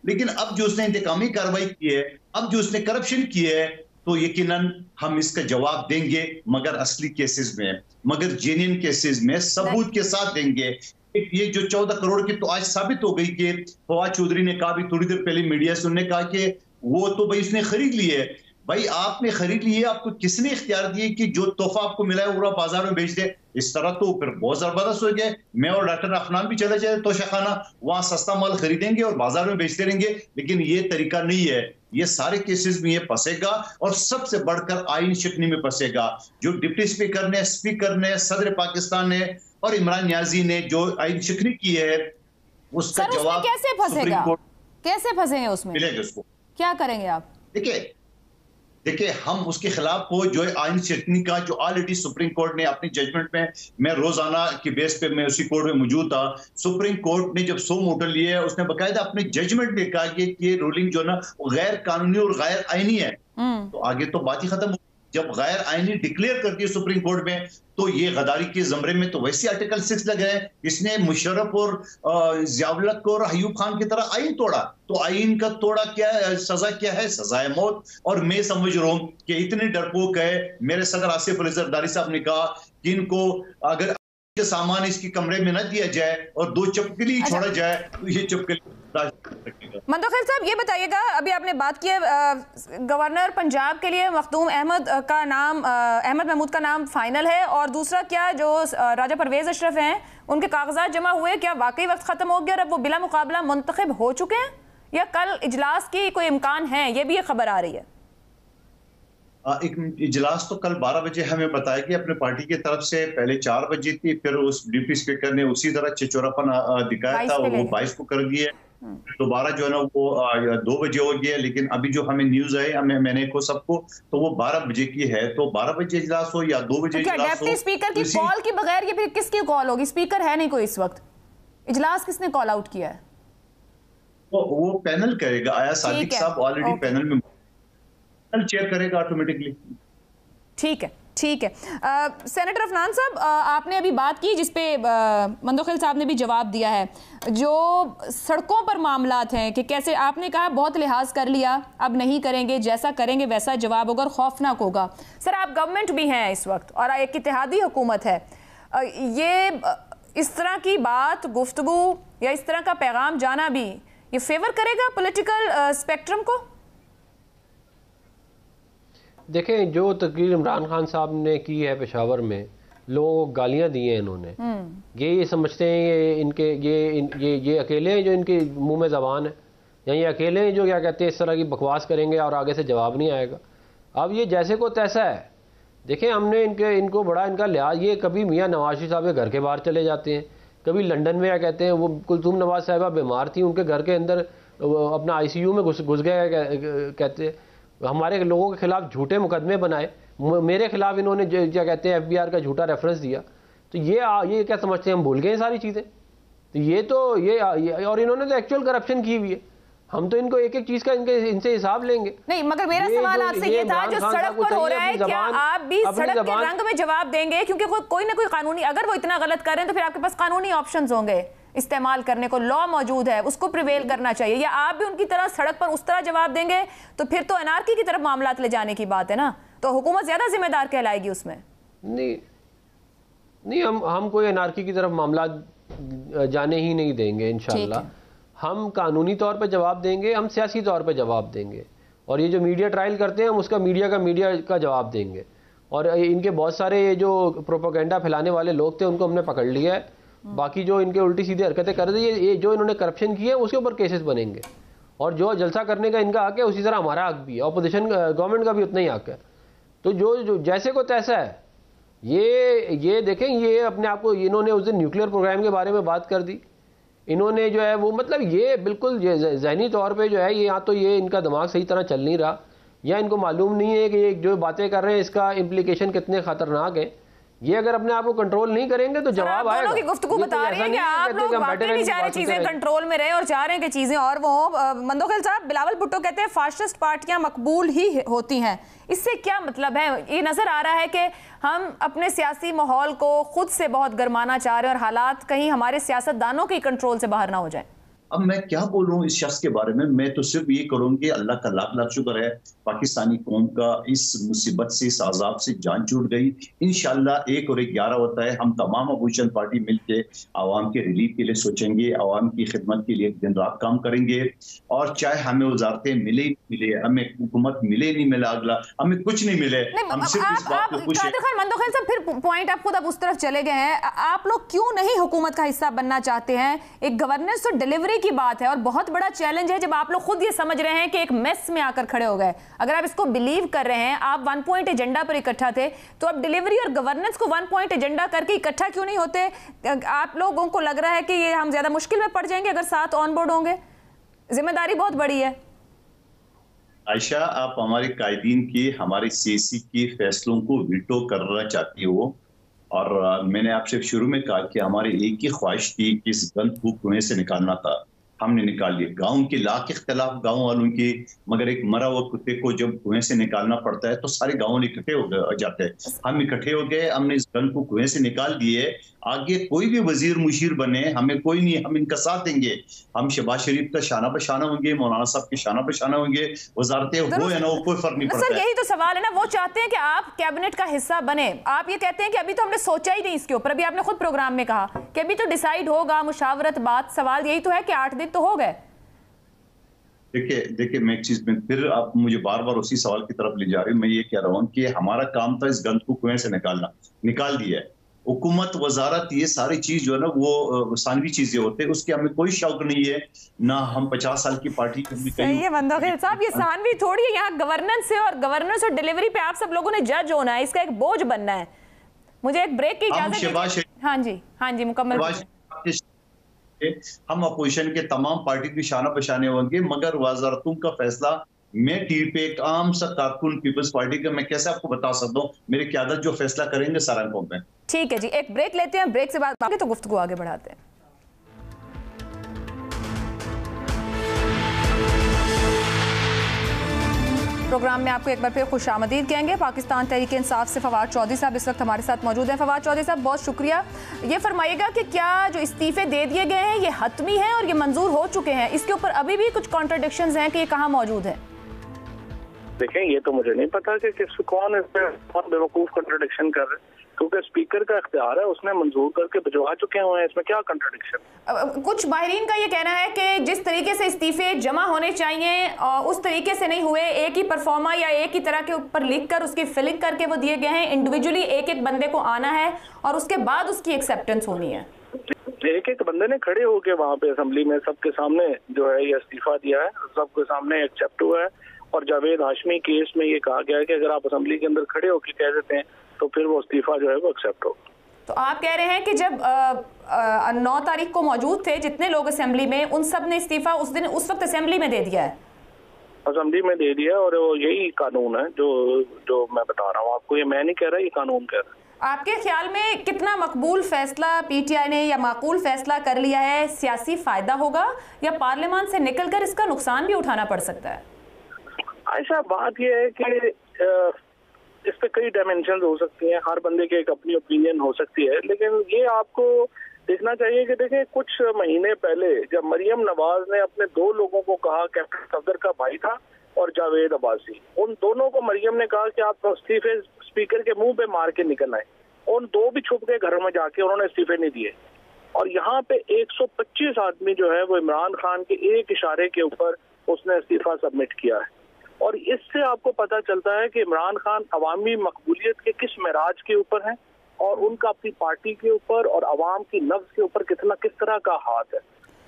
लेकिन अब जो उसने इंतकामी कार्रवाई की है, अब जो उसने करप्शन की है, तो यकीनन हम इसका जवाब देंगे, मगर असली केसेस में, मगर जेन्युइन केसेस में सबूत के साथ देंगे। ये जो 14 करोड़ की तो आज साबित हो गई कि फवाद चौधरी ने कहा भी थोड़ी देर पहले मीडिया से, उन्होंने कहा कि वो तो भाई उसने खरीद ली है। भाई आपने खरीद ली है, आपको किसने इख्तियार दिए कि जो तोहफा आपको मिला है वो बाजार में बेच दे? इस तरह तो फिर बहुत जबरदस्त हो गया। मैं और डॉक्टर अफनान भी चले जाए तोशा खाना, वहां सस्ता माल खरीदेंगे और बाजार में बेचते रहेंगे, लेकिन ये तरीका नहीं है। ये सारे केसेस में ये फंसेगा और सबसे बढ़कर आईन शिकनी में फंसेगा। जो डिप्टी स्पीकर ने सदर पाकिस्तान ने और इमरान नियाजी ने जो आईन शिकनी की है, उसका जवाब कैसे फंसेगा? कैसे फंसेंगे उसमें? मिलेगा उसको। क्या करेंगे आप? देखिए हम उसके खिलाफ हो जो आईन शिकनी का जो ऑलरेडी सुप्रीम कोर्ट ने अपनी जजमेंट में, मैं रोजाना की बेस पे मैं उसी कोर्ट में मौजूद था, सुप्रीम कोर्ट ने जब 100 मोटर लिए है, उसने बकायदा अपने जजमेंट में कहा कि ये रूलिंग जो ना वो गैर कानूनी और गैर आईनी है। तो आगे तो बात ही खत्म। जब गैर आईनी डिक्लेयर कर दिया सुप्रीम कोर्ट में, तो ये गद्दारी के जमरे में तो वैसे आर्टिकल 6 लग रहे हैं। इसने मुशर्रफ और ज़ियाउल और अयूब खान की तरह आईन तोड़ा, तो आईन का तोड़ा क्या है, सजा क्या है? सजा है मौत। और मैं समझ रहा हूं कि इतने डरपोक है। मेरे सदर आसिफ अली जरदारी साहब ने कहा कि इनको अगर सामान इसके कमरे में न दिया जाए और 2 चपकली छोड़ा जाए तो ये चपकली। मंदोखिल साहब ये बताइएगा, अभी आपने बात की गवर्नर पंजाब के लिए मखदूम अहमद महमूद का नाम फाइनल है, और दूसरा क्या जो राजा परवेज अशरफ हैं उनके कागजात जमा हुए, क्या वाकई वक्त खत्म हो गया और अब वो बिला मुकाबला मुंतखब हो चुके हैं, या कल इजलास की कोई इम्कान है? ये भी एक खबर आ रही है। एक इजलास तो कल 12 बजे हमें बताया कि अपने पार्टी की तरफ से पहले 4 बजे थी, फिर उस डिप्टी स्पीकर ने उसी तरह चिचोरापन दिखाया था और वो 22 को कर दिए। दोबारा जो है ना वो 2 बजे हो गया, लेकिन अभी जो हमें न्यूज है मैंने को सबको, तो वो 12 बजे की है। तो 12 बजे इजलास हो या 2 बजे इजलास हो, डिप्टी स्पीकर की कॉल के बगैर ये फिर किसकी कॉल होगी? स्पीकर है नहीं कोई इस वक्त, इजलास किसने कॉल आउट किया है? वो पैनल करेगा। आया सादिक साहब ऑलरेडी पैनल में चेयर करेगा ऑटोमेटिकली। ठीक है, ठीक है। सेनेटर अफनान साहब, आपने अभी बात की जिसपे मंदोखिल साहब ने भी जवाब दिया है, जो सड़कों पर मामलात हैं कि कैसे आपने कहा बहुत लिहाज कर लिया, अब नहीं करेंगे, जैसा करेंगे वैसा जवाब होगा और खौफनाक होगा। सर, आप गवर्नमेंट भी हैं इस वक्त और एक इत्तेहादी हुकूमत है, ये इस तरह की बात, गुफ्तगू या इस तरह का पैगाम जाना भी ये फेवर करेगा पॉलिटिकल स्पेक्ट्रम को? देखें, जो तकरीर इमरान खान साहब ने की है पेशावर में, लोगों को गालियां दी हैं इन्होंने, ये समझते हैं ये अकेले हैं जो इनके मुंह में ज़बान है, या ये अकेले हैं जो क्या कहते हैं इस तरह की बकवास करेंगे और आगे से जवाब नहीं आएगा। अब ये जैसे को तैसा है। देखें, हमने इनको बड़ा इनका लिहाज, ये कभी मियाँ नवाज शरीफ साहब के घर के बाहर चले जाते हैं, कभी लंदन में क्या कहते हैं, वो कुलथूम नवाज साहिबा बीमार थी, उनके घर के अंदर अपना ICU में घुस गए कहते हैं। हमारे लोगों के खिलाफ झूठे मुकदमे बनाए, मेरे खिलाफ इन्होंने क्या कहते हैं FBI का झूठा रेफरेंस दिया। तो ये क्या समझते हैं हम भूल गए सारी चीज़ें? तो ये और इन्होंने तो एक्चुअल करप्शन की हुई है। हम तो इनको एक एक चीज का इनसे हिसाब लेंगे। नहीं, मगर मेरा सवाल आपसे ये था, जो सड़क पर हो रहा है, क्या आप भी सड़क के रंग में जवाब देंगे? क्योंकि कोई ना कोई कानूनी, अगर वो इतना गलत कर रहे हैं तो फिर आपके पास कानूनी ऑप्शंस होंगे इस्तेमाल करने को, लॉ मौजूद है, उसको प्रिवेल करना चाहिए। या आप भी उनकी तरह सड़क पर उस तरह जवाब देंगे तो फिर तो अनार्की की तरफ मामलात ले जाने की बात है ना, तो हुकूमत ज्यादा जिम्मेदार कहलाएगी उसमें। नहीं, हम कोई अनार्की की तरफ मामला जाने ही नहीं देंगे इंशाल्लाह। हम कानूनी तौर पे जवाब देंगे, हम सियासी तौर पे जवाब देंगे, और ये जो मीडिया ट्रायल करते हैं हम उसका मीडिया का जवाब देंगे। और इनके बहुत सारे ये जो प्रोपेगेंडा फैलाने वाले लोग थे उनको हमने पकड़ लिया है। बाकी जो इनके उल्टी सीधी हरकतें कर रहे थे, ये जो इन्होंने करप्शन की है उसके ऊपर केसेस बनेंगे, और जो जलसा करने का इनका हक है उसी तरह हमारा हक भी है, अपोजिशन गवर्नमेंट का भी उतना ही हक है। तो जो जैसे को तैसा है, ये देखें, ये अपने आप को, इन्होंने उस दिन न्यूक्लियर प्रोग्राम के बारे में बात कर दी, इन्होंने जो है वो, मतलब ये बिल्कुल ज़हनी तौर पे जो है, ये या तो ये इनका दिमाग सही तरह चल नहीं रहा, या इनको मालूम नहीं है कि ये जो बातें कर रहे हैं इसका इम्प्लीकेशन कितने खतरनाक है। ये अगर अपने आप को कंट्रोल नहीं करेंगे तो जवाब आएगा। की गुफ्तगू बता रहे हैं कि आप लोग वाकई नहीं चाह रहे चीजें कंट्रोल में रहे और चाह रहे हैं कि चीजें और वो। मंदोखिल साहब, बिलावल भुट्टो कहते हैं फाशिस्ट पार्टियां मकबूल ही होती हैं, इससे क्या मतलब है? ये नजर आ रहा है कि हम अपने सियासी माहौल को खुद से बहुत गरमाना चाह रहे हैं और हालात कहीं हमारे सियासतदानों के कंट्रोल से बाहर ना हो जाए। अब मैं क्या बोलूं इस शख्स के बारे में? मैं तो सिर्फ ये करूंगी, अल्लाह का लाख लाख शुक्र है पाकिस्तानी कौम का इस मुसीबत से, इस आजाब से जान छूट गई। इंशाल्लाह 1 और 11 होता है, हम तमाम अपोजिशन पार्टी मिलके आवाम के रिलीफ के लिए सोचेंगे, आवाम की खिदमत के लिए दिन रात काम करेंगे। और चाहे हमें वजारतें मिले मिले, हमें हुकूमत मिले नहीं मिला, अगला हमें कुछ नहीं मिले, हम सिर्फ इस बात को खुश हैं। मंदोखिल साहब, फिर पॉइंट आप खुद अब उस तरफ चले गए हैं, आप लोग क्यों नहीं हुकूमत का हिस्सा बनना चाहते हैं? एक गवर्नेंस और डिलीवरी की बात है और बहुत बड़ा चैलेंज है जब आप लोग खुद ये समझ रहे हैं कि एक मेस में आकर खड़े हो गए। अगर आप इसको बिलीव कर रहे हैं, आप 1 पॉइंट एजेंडा पर इकट्ठा थे, तो अब डिलीवरी और गवर्नेंस को 1 पॉइंट एजेंडा करके इकट्ठा क्यों नहीं होते? आप लोगों को लग रहा है कि ये हम ज्यादा मुश्किल में पड़ जाएंगे अगर साथ ऑन बोर्ड होंगे? जिम्मेदारी बहुत बड़ी है। आयशा, आप हमारे कायदीन की, हमारे CAC के फैसलों को वीटो करना चाहती हो, और मैंने आपसे शुरू में कहा कि हमारी एक ही ख्वाहिश थी कि इस गंद को कुएं से निकालना था, हमने निकाल लिया। गांव के लाख इख्तलाफ गांव वालों की, मगर एक मरा हुआ कुत्ते को जब कुएं से निकालना पड़ता है तो सारे गांव इकट्ठे हो जाते हैं। हम इकट्ठे हो गए, हमने इस गंद को कुएं से निकाल दिए। आगे कोई भी वजीर मुशीर बने, हमें कोई नहीं, हम इनका साथ देंगे। हम शहबाज शरीफ का शाना बशाना होंगे, मौलाना साहब के शाना बशाना होंगे, वजारतें हो या ना हो, कोई फर्क नहीं पड़ता। सर, यही तो सवाल है ना, वो चाहते हैं कि आप कैबिनेट का हिस्सा बने, आप ये कहते हैं कि अभी तो हमने सोचा ही नहीं इसके ऊपर। अभी आपने खुद प्रोग्राम में कहा कि अभी तो डिसाइड होगा, मुशावरत बात। सवाल यही तो है कि 8 दिन तो हो गए। देखिए, मैं एक चीज में फिर आप मुझे बार बार उसी सवाल की तरफ ले जा रही हूँ। मैं ये कह रहा हूँ कि हमारा काम था इस गंद को कुएं से निकालना, निकाल दिया है। हुकूमत, वजारत, ये सारी चीज जो है ना वो सानवी चीजें होते हैं, उसके हमें कोई शौक नहीं है ना। हम 50 साल की पार्टी ये मंदोखिल साहब, ये सानवी थोड़ी है, यहाँ गवर्नेंस है और गवर्नेंस और डिलीवरी पे आप सब लोगों ने जज होना है, इसका एक बोझ बनना है। मुझे एक ब्रेक की इजाजत। हाँ जी, मुकम्मल। हम अपोजिशन के तमाम पार्टी की शाना बशाने होंगे, मगर वजारतों का फैसला मैं टीवी पे एक आम सा कारकुन पीपल्स पार्टी का मैं कैसे आपको बता सकता हूँ? मेरे क़यादत जो फैसला करेंगे सारा आंखों पे। ठीक है जी, एक ब्रेक लेते हैं, ब्रेक से बाद तो गुफ्तगू आगे बढ़ाते हैं। प्रोग्राम में आपको एक बार फिर खुशामदीद कहेंगे। पाकिस्तान तहरीक इंसाफ से फवाद चौधरी साहब इस वक्त हमारे साथ मौजूद हैं। फवाद चौधरी साहब, बहुत शुक्रिया। ये फरमाइएगा कि क्या जो इस्तीफे दे दिए गए हैं ये हतमी हैं और ये मंजूर हो चुके हैं, इसके ऊपर अभी भी कुछ कॉन्ट्रडिक्शंस हैं कि ये कहाँ मौजूद है? देखें, ये तो मुझे नहीं पता कि कौन बेवकूफ कॉन्ट्रडिक्शन कर रहे हैं, क्योंकि स्पीकर का इख्तियार है, उसने मंजूर करके भिजवा चुके हुए हैं, इसमें क्या कॉन्ट्रडिक्शन? कुछ माहिरीन का ये कहना है कि जिस तरीके से इस्तीफे जमा होने चाहिए उस तरीके से नहीं हुए, एक ही परफॉर्मा या एक ही तरह के ऊपर लिख कर उसकी फिलिंग करके वो दिए गए हैं। इंडिविजुअली एक एक बंदे को आना है और उसके बाद उसकी एक्सेप्टेंस होनी है। एक एक बंदे ने खड़े होके वहाँ पे असेंबली में सबके सामने जो है ये इस्तीफा दिया है, सबके सामने एक्सेप्ट हुआ है। और जावेद हाशमी केस में ये कहा गया है कि अगर आप असेंबली के अंदर खड़े होके कह देते हैं तो फिर वो इस्तीफा जो है वो एक्सेप्ट हो। तो आप कह रहे हैं कि जब 9 तारीख को मौजूद थे जितने लोग असेंबली में, उन सब ने इस्तीफा उस वक्त असेंबली में दे दिया है? असेंबली में दे दिया, और यही कानून है जो मैं बता रहा हूँ आपको, ये मैं नहीं कह रहा, ये कानून कह रहा है। आपके ख्याल में कितना मकबूल फैसला पीटीआई ने या माकूल फैसला कर लिया है? सियासी फायदा होगा या पार्लियामान से निकलकर इसका नुकसान भी उठाना पड़ सकता है? ऐसा बात यह है कि इस पे कई डायमेंशन हो सकती हैं, हर बंदे के एक अपनी ओपिनियन हो सकती है, लेकिन ये आपको देखना चाहिए कि देखें, कुछ महीने पहले जब मरियम नवाज ने अपने 2 लोगों को कहा, कैप्टन सफदर का भाई था और जावेद अब्बासी, उन दोनों को मरियम ने कहा कि आप इस्तीफे स्पीकर के मुंह पे मार के निकल आए, उन 2 भी छुप के घरों में जाके उन्होंने इस्तीफे नहीं दिए। और यहाँ पे 125 आदमी जो है वो इमरान खान के एक इशारे के ऊपर उसने इस्तीफा सबमिट किया है। और इससे आपको पता चलता है कि इमरान खान अवामी मकबूलियत के किस मेराज के ऊपर है और उनका अपनी पार्टी के ऊपर और अवाम की नफ्स के ऊपर किस तरह का हाथ है।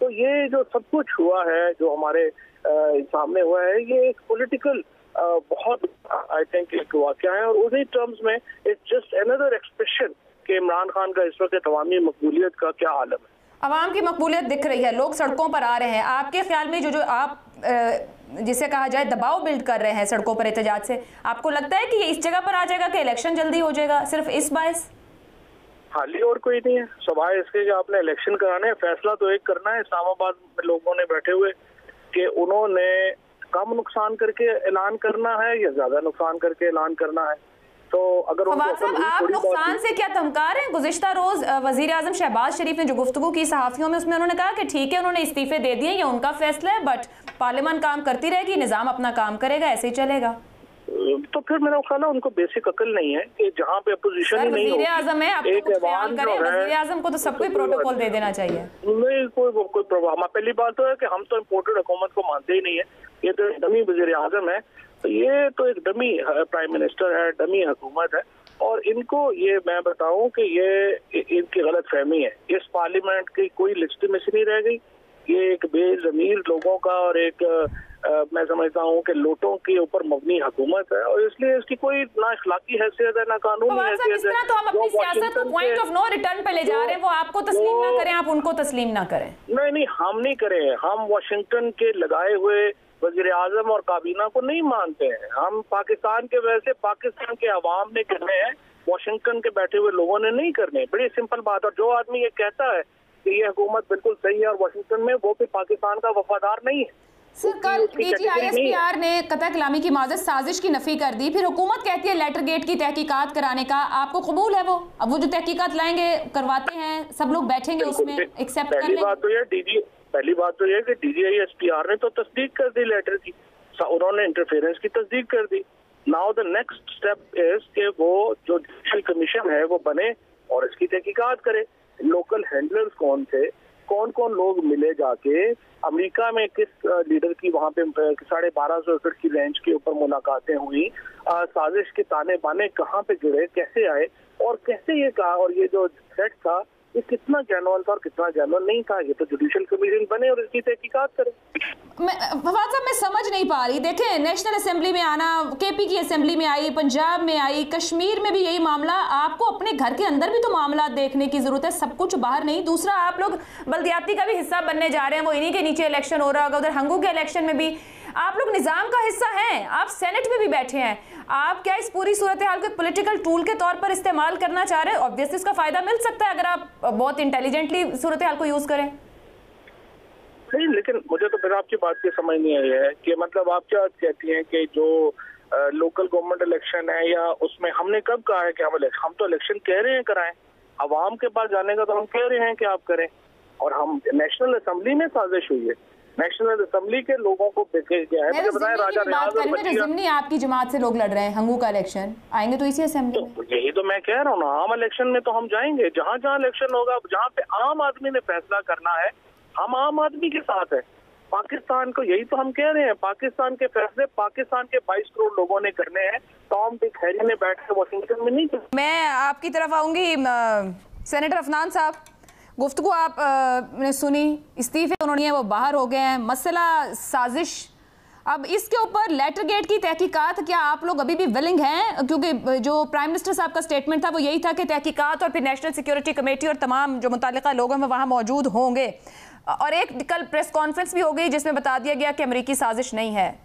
तो ये जो सब कुछ हुआ है, जो हमारे सामने हुआ है, ये एक पॉलिटिकल बहुत आई थिंक एक वाकया है, और उसी टर्म्स में इट्स जस्ट अनदर एक्सप्रेशन कि इमरान खान का इस वक्त अवामी मकबूलियत का क्या आलम है। अवाम की मकबूलियत दिख रही है, लोग सड़कों पर आ रहे हैं। आपके ख्याल में जो आप जिसे कहा जाए दबाव बिल्ड कर रहे हैं सड़कों पर एहतजाज से, आपको लगता है कि ये इस जगह पर आ जाएगा कि इलेक्शन जल्दी हो जाएगा सिर्फ इस बायस? हाली और कोई नहीं है, सवाल इसके कि आपने इलेक्शन कराने हैं, फैसला तो एक करना है। इस्लामाबाद में लोगों ने बैठे हुए कि उन्होंने कम नुकसान करके ऐलान करना है या ज्यादा नुकसान करके ऐलान करना है। तो अगर आप नुकसान से क्या धमका रहे हैं? गुज़िश्ता रोज वजीर आजम शहबाज शरीफ ने जो गुफ्तगू की सहाफियों में, उसमें उन्होंने कहा कि ठीक है उन्होंने इस्तीफे दे दिए, ये उनका फैसला है, बट पार्लियामान काम करती रहेगी, निजाम अपना काम करेगा, ऐसे ही चलेगा। तो फिर मेरा ख्याल है उनको बेसिक अकल नहीं है कि जहाँ पे अपोजिशन ही नहीं होगी, आजम है, आप कुछ ख्याल करें, वजीर आजम को तो सब कोई प्रोटोकॉल दे देना चाहिए। नहीं, कोई प्रॉब्लम। पहली बात तो है कि हम तो इम्पोर्टेड हुकूमत को मानते ही नहीं है, ये तो डमी वजीर आजम है, तो ये तो एक डमी प्राइम मिनिस्टर है, डमी हुकूमत है। और इनको ये मैं बताऊं कि ये इनकी गलत फहमी है, इस पार्लियामेंट की कोई लेजिटिमेसी नहीं रह गई, ये एक बेज़मीर लोगों का और एक मैं समझता हूँ कि लोटों के ऊपर मबनी हुकूमत है, और इसलिए इसकी कोई ना इखलाकी हैसियत है ना कानूनी हैसियत है। तो हम अपनी सियासत को पॉइंट ऑफ नो रिटर्न पे ले जा रहे हैं, वो आपको तस्लीम ना करें, आप उनको तस्लीम ना करें। नहीं, हम नहीं करें, हम वाशिंगटन के लगाए हुए वजीर आजम और काबीना को नहीं मानते हैं। हम पाकिस्तान के वैसे पाकिस्तान के अवाम ने करने हैं, वाशिंगटन के बैठे हुए लोगों ने नहीं करने। बड़ी सिंपल बात। और जो आदमी ये कहता है कि ये हुकूमत बिल्कुल सही है और वाशिंगटन में, वो भी पाकिस्तान का वफादार नहीं है। सर, कल DGISPR ने कतई कलामी की माजत साजिश की नफी कर दी, फिर हुकूमत कहती है लेटर गेट की तहकीकात कराने का, आपको कबूल है वो? अब वो जो तहकीकात लाएंगे करवाते हैं, सब लोग बैठेंगे उसमें, एक्सेप्ट कर लेंगे। पहली बात तो यह कि DGISPR ने तो तस्दीक कर दी लेटर की, उन्होंने इंटरफेरेंस की तस्दीक कर दी। Now the next step is कि वो जो जुडिशल कमीशन है वो बने और इसकी तहकीकात करे। लोकल हैंडलर्स कौन थे, कौन कौन लोग मिले जाके, अमेरिका में किस लीडर की वहाँ पे 1250 एकड़ की रेंज के ऊपर मुलाकातें हुई, साजिश के ताने बाने कहाँ पे जुड़े, कैसे आए और कैसे ये कहा, और ये जो थ्रेट था ये कितना जेन्युइन था और कितना जेन्युइन नहीं था, ये तो जुडिशल कमीशन बने और इसकी तहकीकात करे। फवाद साहब, मैं समझ नहीं पा रही, देखें नेशनल असेंबली में आना, KP की असेंबली में आई, पंजाब में आई, कश्मीर में भी यही मामला, आपको अपने घर के अंदर भी तो मामला देखने की जरूरत है, सब कुछ बाहर नहीं। दूसरा, आप लोग बल्दियाती का भी हिस्सा बनने जा रहे हैं, वो इन्हीं के नीचे इलेक्शन हो रहा होगा, उधर हंगू के इलेक्शन में भी आप लोग निजाम का हिस्सा हैं, आप सेनेट में भी बैठे हैं, आप क्या इस पूरी सूरत हाल को पॉलिटिकल टूल के तौर पर इस्तेमाल करना चाह रहे हैं? ऑब्वियसली इसका फायदा मिल सकता है अगर आप बहुत इंटेलिजेंटली सूरत हाल को यूज करें। नहीं, लेकिन मुझे तो फिर आपकी बात की समझ नहीं आई है कि मतलब आप क्या कहती हैं कि जो लोकल गवर्नमेंट इलेक्शन है या उसमें हमने कब कहा है कि हम तो इलेक्शन कह रहे हैं कराएं, अवाम के पास जाने का तो हम कह रहे हैं कि आप करें, और हम नेशनल असेंबली में साजिश हुई है, नेशनल असेंबली के लोगों को गया है। मुझे बताएं राजा रियाज और जिमनी आपकी जमात से लोग लड़ रहे हैं, हंगू का इलेक्शन आएंगे तो इसी असेंबली में। तो यही तो मैं कह रहा हूँ ना, आम इलेक्शन में तो हम जाएंगे, जहाँ जहाँ इलेक्शन होगा, जहाँ पे आम आदमी ने फैसला करना है, हम आम आदमी के साथ है। पाकिस्तान को यही तो हम कह रहे हैं, पाकिस्तान के फैसले पाकिस्तान के 22 करोड़ लोगों ने करने हैं, टॉम डिक हैरी ने बैठ के वाशिंगटन में नहीं कर। मैं आपकी तरफ आऊंगी सेनेटर अफनान साहब, गुफ्तगू आप ने सुनी, इस्तीफे उन्होंने वो बाहर हो गए हैं, मसला साजिश, अब इसके ऊपर लेटर गेट की तहकीकात क्या आप लोग अभी भी विलिंग हैं? क्योंकि जो प्राइम मिनिस्टर साहब का स्टेटमेंट था वो यही था कि तहकीकात और फिर नेशनल सिक्योरिटी कमेटी और तमाम जो मुतालिका लोग हैं वो वहाँ मौजूद होंगे, और एक कल प्रेस कॉन्फ्रेंस भी हो गई जिसमें बता दिया गया कि अमेरिकी साजिश नहीं है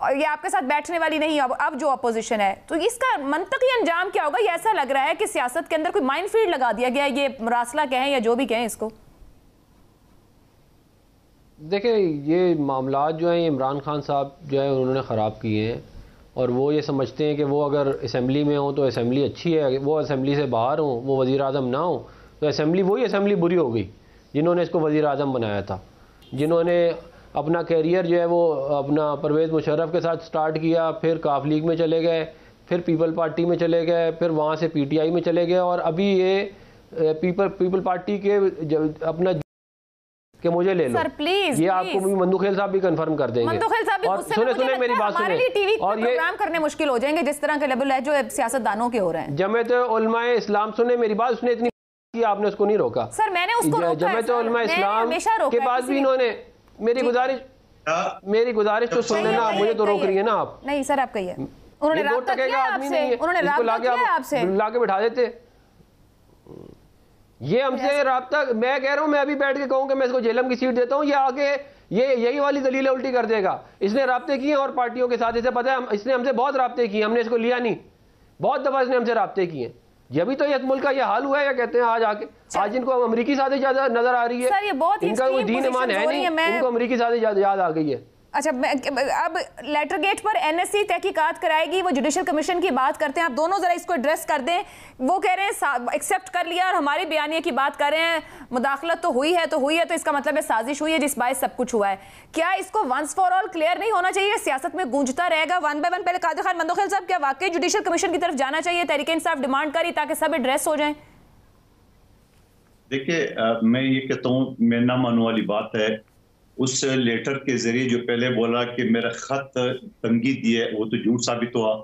और ये आपके साथ बैठने वाली नहीं है अब जो अपोजिशन है। तो इसका मंतकी अंजाम क्या होगा? ये ऐसा लग रहा है कि सियासत के अंदर कोई माइनफील्ड लगा दिया गया है, ये मुरासला कहें या जो भी कहें इसको। देखिए, ये मामला जो है इमरान खान साहब जो है उन्होंने ख़राब किए हैं, और वो ये समझते हैं कि वो अगर असम्बली में हो तो असम्बली अच्छी है, वो असम्बली से बाहर हो, वो वज़ीर आज़म ना हो तो असम्बली वही असम्बली बुरी हो गई जिन्होंने इसको वज़ीर आज़म बनाया था, जिन्होंने अपना कैरियर जो है वो अपना परवेज़ मुशर्रफ के साथ स्टार्ट किया, फिर काफ लीग में चले गए, फिर पीपल पार्टी में चले गए, फिर वहाँ से PTI में चले गए, और अभी ये पीपल पार्टी के अपना कि मुझे ले लो सर, प्लीज, ये आपको भी मंदुखेल साहब भी कंफर्म कर देंगे। मंदुखेल साहब भी और सुने मेरी बात सुने, और ये प्रोग्राम करने मुश्किल हो जाएंगे जिस तरह के लेवल है जो सियासतदानों के हो रहे हैं। जमात उलमाए इस्लाम, सुने मेरी बात, उसने इतनी की आपने उसको नहीं रोका सर, मैंने उसको रोका है। जमात उलमाए इस्लाम के बाद भी इन्होंने मेरी गुजारिश तो सुन लेना, मुझे तो रोक रही है ना आप। नहीं सर, आप कहिए। उन्होंने राब्ता किया आपसे, उन्होंने राब्ता किया आपसे, लाके बिठा देते। ये हमसे राब्ता, मैं कह रहा हूं, मैं अभी बैठ के कहूं कि मैं इसको जेलम की सीट देता हूं, ये आगे ये यही वाली दलीलें उल्टी कर देगा। इसने राब्ते किए और पार्टियों के साथ, इसे पता है, इसने हमसे बहुत राब्ते किए, हमने इसको लिया नहीं, बहुत दफा इसने हमसे राब्ते किए। जब भी तो ये मुल्क का ये हाल हुआ है, या कहते हैं आज आके, आज इनको अमरीकी साजिश ज्यादा नजर आ रही है। सर, ये बहुत इनका कोई दीन ईमान है नहीं, इनको अमरीकी साजिश याद आ गई है। अच्छा, अब लेटर गेट पर NSC तहकीकात कराएगी, वो जुडिशल कमीशन की बात करते हैं, आप दोनों जरा इसको एड्रेस कर दें। वो कह रहे हैं एक्सेप्ट कर लिया और हमारी बयानिया की बात कर रहे हैं, मुदाखलत तो हुई है तो इसका मतलब है साजिश हुई है जिस बात सब कुछ हुआ है। क्या इसको वंस फॉर ऑल क्लियर नहीं होना चाहिए? सियासत में गूंजता रहेगा वन बाय वन। पहले कादिर खान मंदुखेल साहब, क्या वाकई जुडिशल कमीशन की तरफ जाना चाहिए? तहरीक इंसाफ डिमांड करी ताकि सब एड्रेस हो जाए। देखिए, मैं ये कहता हूँ, मैं ना मानने वाली बात है, उस लेटर के जरिए जो पहले बोला कि मेरा खत तंगी दिए, वो तो झूठ साबित हुआ।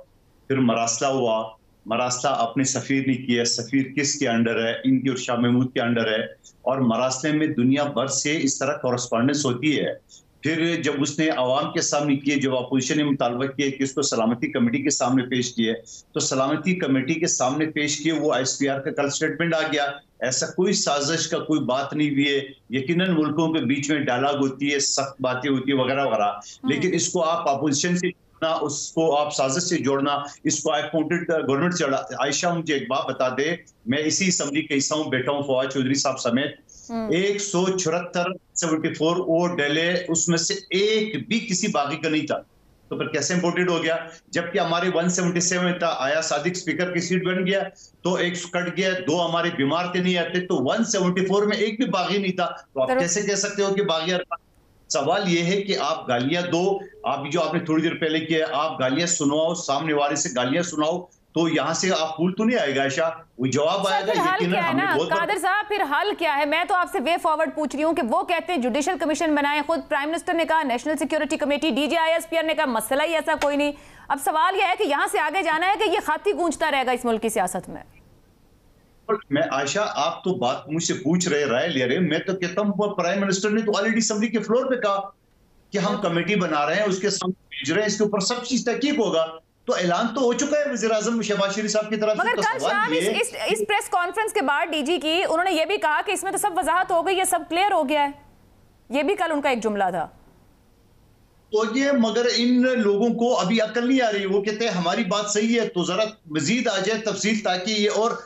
फिर मरासला हुआ, मरासला अपने सफ़ीर ने किया, सफ़ीर किसके अंडर है? इनकी और शाह महमूद के अंडर है, और मरासले में दुनिया भर से इस तरह कॉरेस्पॉन्डेंस होती है। फिर जब उसने आवाम के सामने किए, जब अपोजिशन ने मुतालबा किया कि इसको सलामती कमेटी के सामने पेश किए, तो सलामती कमेटी के सामने पेश किए, वो ISPR का कल स्टेटमेंट आ गया। ऐसा कोई साजिश का कोई बात नहीं हुई है। यकीनन मुल्कों के बीच में डायलॉग होती है, सख्त बातें होती है वगैरह वगैरह, लेकिन इसको आप अपोजिशन से जोड़ना, उसको आप साजिश से जोड़ना, इसको अपॉइंटेड गवर्नमेंट से जोड़ा। आयशा, मुझे एक बात बता दे, मैं इसी असम्बली का हिस्सा हूँ, बैठा हूँ फवाद चौधरी साहब समेत, 174 वोट डले, उसमें से एक भी किसी बागी का नहीं था, तो फिर कैसे इंपोर्टेड हो गया? जबकि हमारे 177 था, आया सादिक स्पीकर की सीट बन गया, तो एक कट गया, 2 हमारे बीमार थे नहीं आते, तो 174 में एक भी बागी नहीं था। तो आप कैसे कह सकते हो कि बागी? सवाल यह है कि आप गालियां दो, आप जो आपने थोड़ी देर पहले किया, आप गालियां सुनवाओ, सामने वाले से गालियां सुनाओ, तो यहाँ से आप फूल तो नहीं आएगा आयशा, वो जवाब आएगा। कादिर साहब, फिर हल क्या है? मैं तो आपसे वे फॉरवर्ड पूछ रही हूँ कि वो कहते हैं जुडिशल कमीशन बनाए, खुद प्राइम मिनिस्टर ने कहा national security committee, DG ISPR ने कहा मसला ही ऐसा कोई नहीं। अब सवाल यह है कि यहाँ से आगे जाना है कि ये खाती गूंजता रहेगा इस मुल्क की सियासत में? मैं आयशा, आप तो बात मुझसे पूछ रहे, राय ले रहे, मैं तो कहता हूँ प्राइम मिनिस्टर ने तो ऑलरेडी असेंबली के फ्लोर पे कहा कि हम कमेटी बना रहे हैं, उसके सामने भेज रहे हैं, इसके ऊपर सब चीज तहकीक होगा। तो ऐलान तो हो चुका है वज़ीर आज़म शहबाज शरीफ साहब की तरफ से। मगर कल शाम इस प्रेस कॉन्फ्रेंस के बाद DG की, उन्होंने ये भी कहा कि इसमें तो सब वजाहत हो गई है, सब क्लियर हो गया है। ये भी कल उनका एक जुमला था। तो ये मगर इन लोगों को अभी अकल नहीं आ रही। वो कहते हैं हमारी बात सही है तो जरा मजीद आ जाए तफसील, ताकि ये और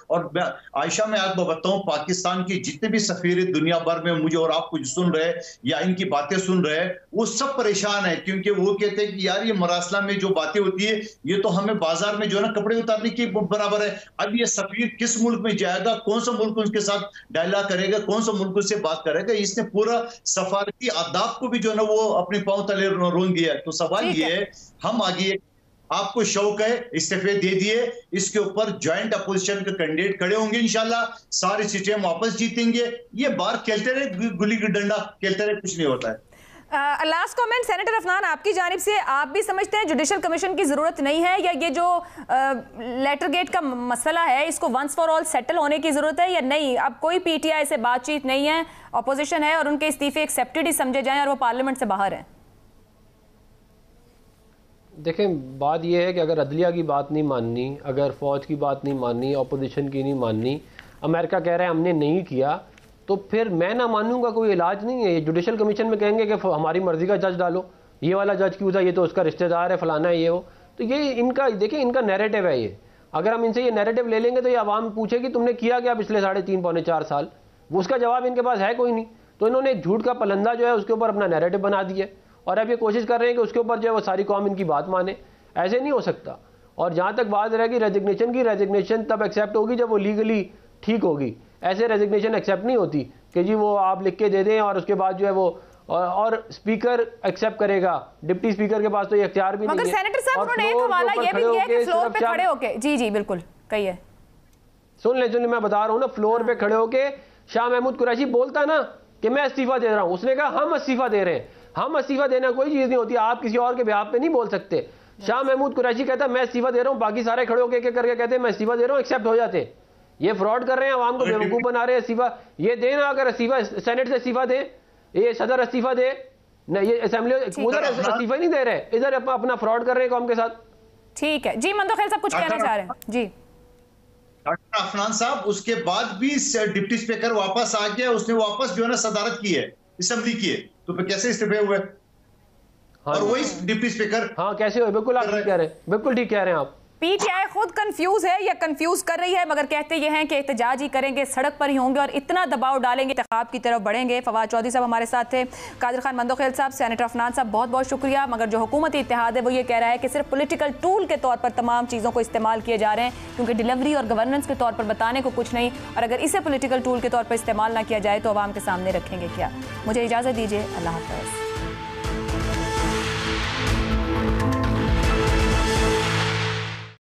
आयशा मैं आपको बताऊं, पाकिस्तान की जितने भी सफीर दुनिया भर में मुझे और आपको जो सुन रहे या इनकी बातें सुन रहे, वो सब परेशान है, क्योंकि वो कहते हैं कि यार ये मरासला में जो बातें होती है ये तो हमें बाजार में जो है ना कपड़े उतारने की बराबर है। अब ये सफीर किस मुल्क में जाएगा, कौन सा मुल्क उसके साथ डायलॉग करेगा, कौन सा मुल्क उससे बात करेगा, इसने पूरा सफारती आदाब को भी जो है ना वो अपने पांव तले रोन दिया है। तो सवाल ये है, हम आगे आपको शौक है इस्तीफे दे दिए, इसके ऊपर ज्वाइंट अपोजिशन के कैंडिडेट खड़े होंगे, इंशाल्लाह सारे सीटें वापस जीतेंगे। ये बार खेलते रहे, गुली डंडा खेलते रहे, कुछ नहीं होता है। लास्ट कमेंट सेनेटर अफनान आपकी जानिब से, आप भी समझते हैं जुडिशल कमीशन की जरूरत नहीं है, या ये जो लेटर गेट का मसला है इसको वंस फॉर ऑल सेटल होने की जरूरत है या नहीं? अब कोई पीटीआई से बातचीत नहीं है, अपोजिशन है और उनके इस्तीफे एक्सेप्टेड ही समझे जाएं और वो पार्लियामेंट से बाहर हैं। देखें, बात यह है कि अगर अदलिया की बात नहीं माननी, अगर फ़ौज की बात नहीं माननी, अपोजिशन की नहीं माननी, अमेरिका कह रहा है हमने नहीं किया, तो फिर मैं ना मानूंगा कोई इलाज नहीं है। ये जुडिशल कमीशन में कहेंगे कि हमारी मर्जी का जज डालो, ये वाला जज क्यों था, ये तो उसका रिश्तेदार है, फलाना है, ये हो। तो ये इनका देखिए, इनका नैरेटिव है ये। अगर हम इनसे ये नैरेटिव ले लेंगे तो ये आवाम पूछेगी तुमने किया क्या पिछले 3.5 पौने 4 साल, वो उसका जवाब इनके पास है कोई नहीं। तो इन्होंने एक झूठ का पलंदा जो है उसके ऊपर अपना नैरेटिव बना दिया और अब ये कोशिश कर रहे हैं कि उसके ऊपर जो है वो सारी कौम इनकी बात माने। ऐसे नहीं हो सकता। और जहाँ तक बात रहेगी रेजिग्नेशन की, रेजिग्नेशन तब एक्सेप्ट होगी जब वो लीगली ठीक होगी। ऐसे रेजिग्नेशन एक्सेप्ट नहीं होती कि जी वो आप लिख के दे दें और उसके बाद जो है वो और स्पीकर एक्सेप्ट करेगा। डिप्टी स्पीकर के पास तो ये इख्तियार भी नहीं है। मगर सेनेटर साहब उन्होंने एक हवाला ये भी किया कि फ्लोर पे खड़े होके, जी जी बिल्कुल कहिए, सुन ले मैं बता रहा हूँ ना, फ्लोर पे खड़े होके शाह महमूद कुरैशी बोलता ना कि मैं इस्तीफा दे रहा हूँ, उसने कहा हम इस्तीफा दे रहे हैं। हम इस्तीफा देना कोई चीज नहीं होती, आप किसी और के बिहाफ पे नहीं बोल सकते। शाह महमूद कुरैशी कहता मैं इस्तीफा दे रहा हूँ, बाकी सारे खड़े होके करके कहते हैं मैं इस्तीफा दे रहा हूँ, एक्सेप्ट हो जाते हैं। ये फ्रॉड कर रहे हैं, आवाम को बेवकूफ बना रहे हैं। इस्तीफा ये देना, अगर इस्तीफा सेनेट से इस्तीफा दे, ये सदर इस्तीफा दे, ये असेंबली उधर इस्तीफा नहीं दे रहे, इधर अपना फ्रॉड कर रहे हैं कौम के साथ। ठीक है जी, मंदोखेल साहब कुछ कहना चाह रहे हैं जी। डॉक्टर अफनान साहब, उसके बाद भी डिप्टी स्पीकर वापस आ गया, उसने वापस जो है ना सदारत की है, असेंबली की है, तो फिर कैसे इस्तीफे हुए? हाँ, और वही डिप्टी स्पीकर, हाँ कैसे हुए? बिल्कुल आप ठीक कह रहे हैं, बिल्कुल ठीक कह रहे हैं आप। पीटीआई खुद कंफ्यूज है या कंफ्यूज कर रही है, मगर कहते ये हैं कि एहतजाज ही करेंगे, सड़क पर ही होंगे और इतना दबाव डालेंगे, इंतखाब की तरफ बढ़ेंगे। फवाद चौधरी साहब हमारे साथ थे, कादिर खान मंदोखेल साहब, सेनेटर अफनान साहब, बहुत बहुत शुक्रिया। मगर जो हुकूमती इत्तेहाद है वो ये कह रहा है कि सिर्फ पॉलिटिकल टूल के तौर पर तमाम चीज़ों को इस्तेमाल किए जा रहे हैं, क्योंकि डिलीवरी और गवर्नेंस के तौर पर बताने को कुछ नहीं, और अगर इसे पॉलिटिकल टूल के तौर पर इस्तेमाल ना किया जाए तो आवाम के सामने रखेंगे क्या। मुझे इजाज़त दीजिए, अल्लाह हाफ़िज़।